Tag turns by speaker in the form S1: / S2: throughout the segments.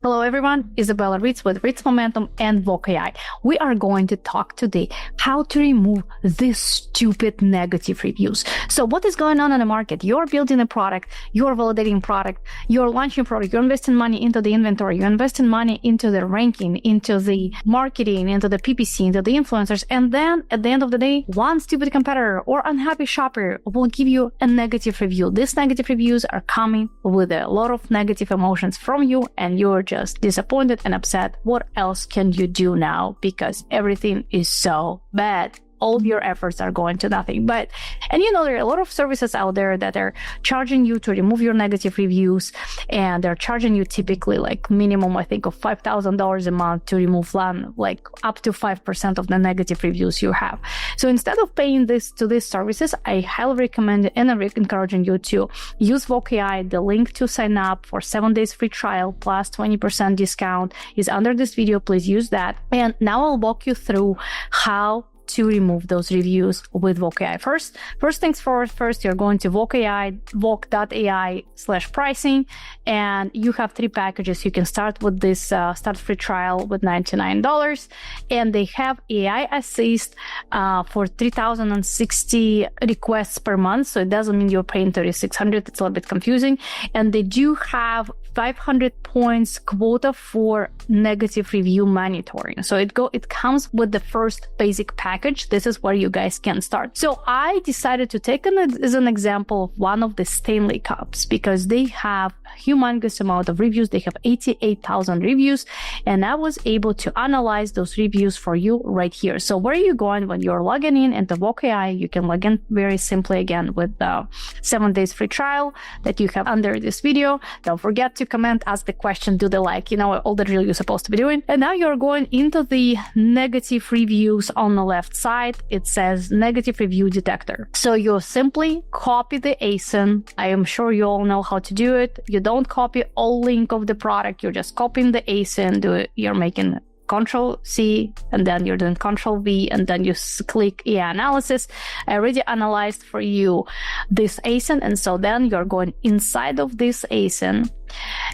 S1: Hello everyone, Isabella Ritz with Ritz Momentum and Vokei. We are going to talk today how to remove these stupid negative reviews. So what is going on in the market? You're building a product, you're validating product, you're launching product, you're investing money into the inventory, you're investing money into the ranking, into the marketing, into the PPC, into the influencers. And then at the end of the day, one stupid competitor or unhappy shopper will give you a negative review. These negative reviews are coming with a lot of negative emotions from you, and you're just disappointed and upset. What else can you do now? Because everything is so bad. All your efforts are going to nothing. But, and you know, there are a lot of services out there that are charging you to remove your negative reviews, and they're charging you typically like minimum, I think, of $5,000 a month to remove like up to 5% of the negative reviews you have. So instead of paying this to these services, I highly recommend and I'm encouraging you to use Vokei. The link to sign up for 7 days free trial plus 20% discount is under this video. Please use that. And now I'll walk you through how to remove those reviews with Vokei. First things first, you're going to Vokei, vok.ai/pricing, and you have 3 packages. You can start with this start free trial with $99, and they have AI assist for 3,060 requests per month. So it doesn't mean you're paying $3,600. It's a little bit confusing. And they do have 500 points quota for negative review monitoring. So it comes with the first basic package. This is where you guys can start. So I decided to take as an example of one of the Stanley Cups because they have a humongous amount of reviews. They have 88,000 reviews, and I was able to analyze those reviews for you right here. So where are you going when you're logging in into Vokei? You can log in very simply again with the 7 days free trial that you have under this video. Don't forget to comment, ask the question, do the like, you know, all the drill you're supposed to be doing. And now you're going into the negative reviews on the left side. It says negative review detector. So you simply copy the ASIN. I am sure you all know how to do it. You don't copy all link of the product. You're just copying the ASIN. You're making Control-C, and then you're doing Control-V, and then you click AI analysis. I already analyzed for you this ASIN, and so then you're going inside of this ASIN,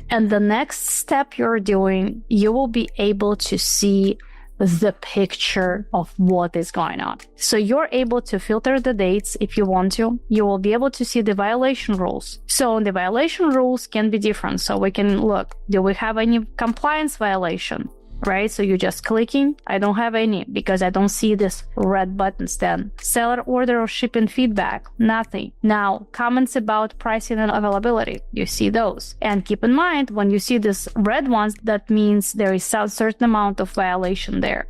S1: and the next step you're doing, you will be able to see the picture of what is going on. So you're able to filter the dates if you want to. You will be able to see the violation rules. So the violation rules can be different. So we can look, do we have any compliance violation? Right? So you're just clicking. I don't have any because I don't see this red buttons then. Seller order or shipping feedback, nothing. Now, comments about pricing and availability, you see those. And keep in mind, when you see these red ones, that means there is a certain amount of violation there.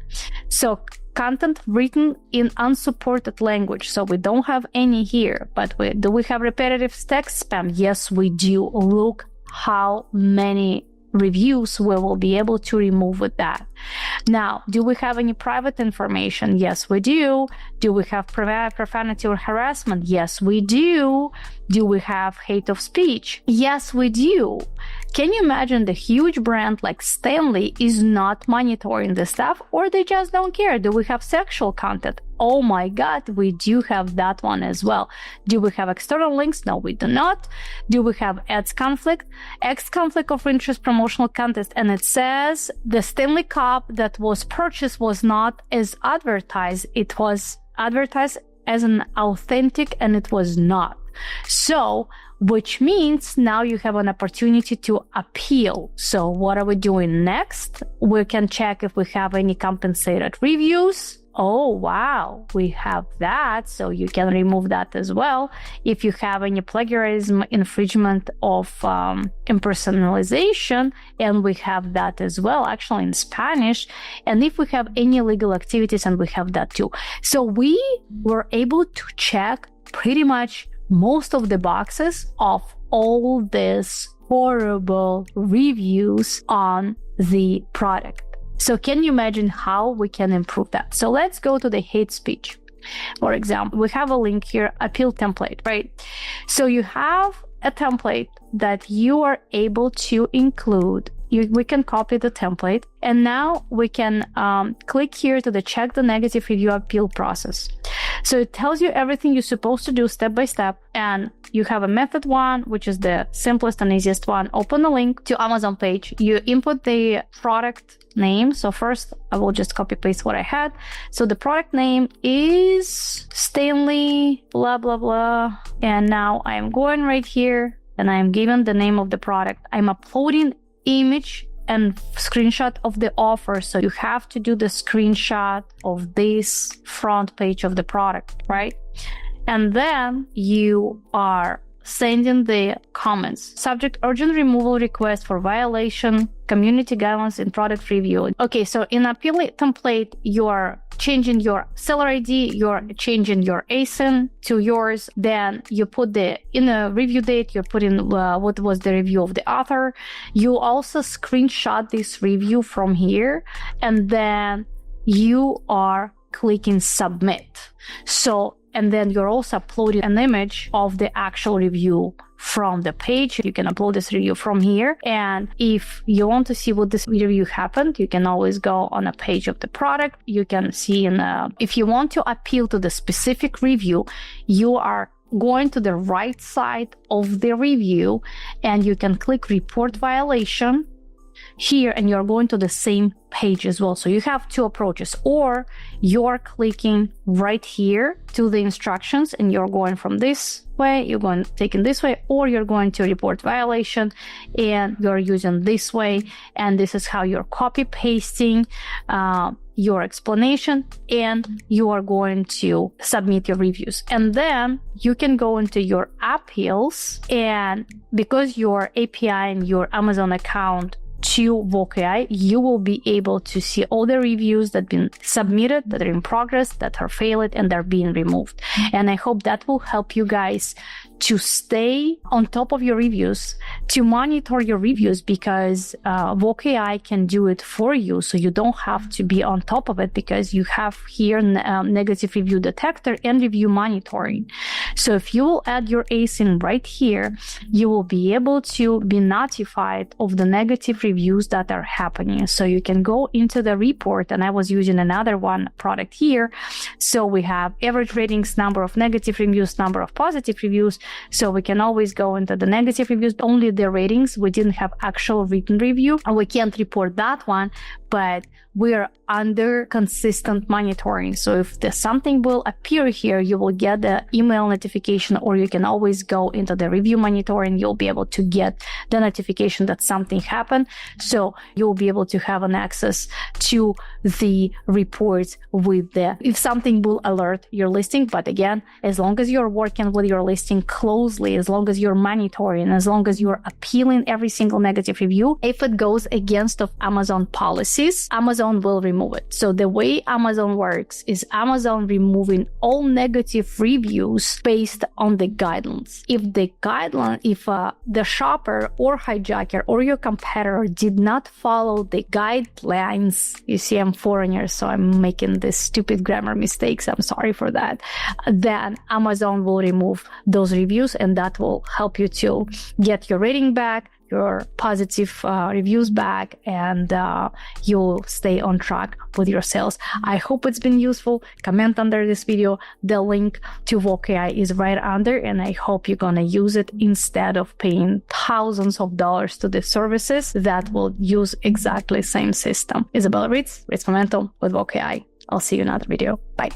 S1: So content written in unsupported language. So we don't have any here, but do we have repetitive text spam? Yes, we do. Look how many reviews we will be able to remove with that. Now, do we have any private information? Yes, we do. Do we have profanity or harassment? Yes, we do. Do we have hate of speech? Yes, we do. Can you imagine the huge brand like Stanley is not monitoring this stuff, or they just don't care? Do we have sexual content? Oh my God, we do have that one as well. Do we have external links? No, we do not. Do we have conflict of interest promotional contest? And it says the Stanley Cup that was purchased was not as advertised. It was advertised as an authentic, and it was not. So, which means now you have an opportunity to appeal. So what are we doing next? We can check if we have any compensated reviews. Oh, wow, we have that. So you can remove that as well. If you have any plagiarism, infringement of impersonalization, and we have that as well, actually in Spanish. And if we have any illegal activities, and we have that too. So we were able to check pretty much most of the boxes of all these horrible reviews on the product. So can you imagine how we can improve that? So let's go to the hate speech. For example, we have a link here, appeal template, right? So you have a template that you are able to include we can copy the template. And now we can click here to check the negative review appeal process. So it tells you everything you're supposed to do step by step. And you have a method one, which is the simplest and easiest one. Open the link to Amazon page. You input the product name. So first I will just copy paste what I had. So the product name is Stanley, blah, blah, blah. And now I am going right here and I am given the name of the product. I'm uploading image and screenshot of the offer. So you have to do the screenshot of this front page of the product, right? And then you are sending the comments. Subject: urgent removal request for violation community guidelines in product review. Okay, so in appeal template, you're changing your seller ID, you're changing your ASIN to yours. Then you put in a review date, you put in what was the review of the author. You also screenshot this review from here, and then you are clicking submit. So, and then you're also uploading an image of the actual review from the page. You can upload this review from here. And if you want to see what this review happened, you can always go on a page of the product. You can see if you want to appeal to the specific review, you are going to the right side of the review and you can click report violation here, and you're going to the same page as well. So you have two approaches, or you're clicking right here to the instructions and you're going from this way, you're going taking this way, or you're going to report violation and you're using this way. And this is how you're copy pasting your explanation, and you are going to submit your reviews. And then you can go into your appeals, and because your API and your Amazon account to Vokei, you will be able to see all the reviews that have been submitted, that are in progress, that are failed, and they're being removed. And I hope that will help you guys to stay on top of your reviews, to monitor your reviews, because Vokei can do it for you. So you don't have to be on top of it, because you have here negative review detector and review monitoring. So if you will add your ASIN right here, you will be able to be notified of the negative reviews that are happening. So you can go into the report, and I was using another one product here. So we have average ratings, number of negative reviews, number of positive reviews. So we can always go into the negative reviews, only the ratings. We didn't have actual written review, and we can't report that one, but we're under consistent monitoring. So if there's something will appear here, you will get the email notification, or you can always go into the review monitoring. You'll be able to get the notification that something happened. So you'll be able to have an access to the reports if something will alert your listing. But again, as long as you're working with your listing closely, as long as you're monitoring, as long as you're appealing every single negative review, if it goes against of Amazon policies, Amazon will remove it. So the way Amazon works is Amazon removing all negative reviews based on the guidelines. If the shopper or hijacker or your competitor did not follow the guidelines, you see I'm foreigner, so I'm making this stupid grammar mistakes, I'm sorry for that, then Amazon will remove those reviews, and that will help you to get your rating back, your positive reviews back, and you'll stay on track with your sales. I hope it's been useful. Comment under this video. The link to Vokei is right under, and I hope you're gonna use it instead of paying thousands of dollars to the services that will use exactly the same system. Isabella Ritz Momentum with Vokei. I'll see you in another video. Bye.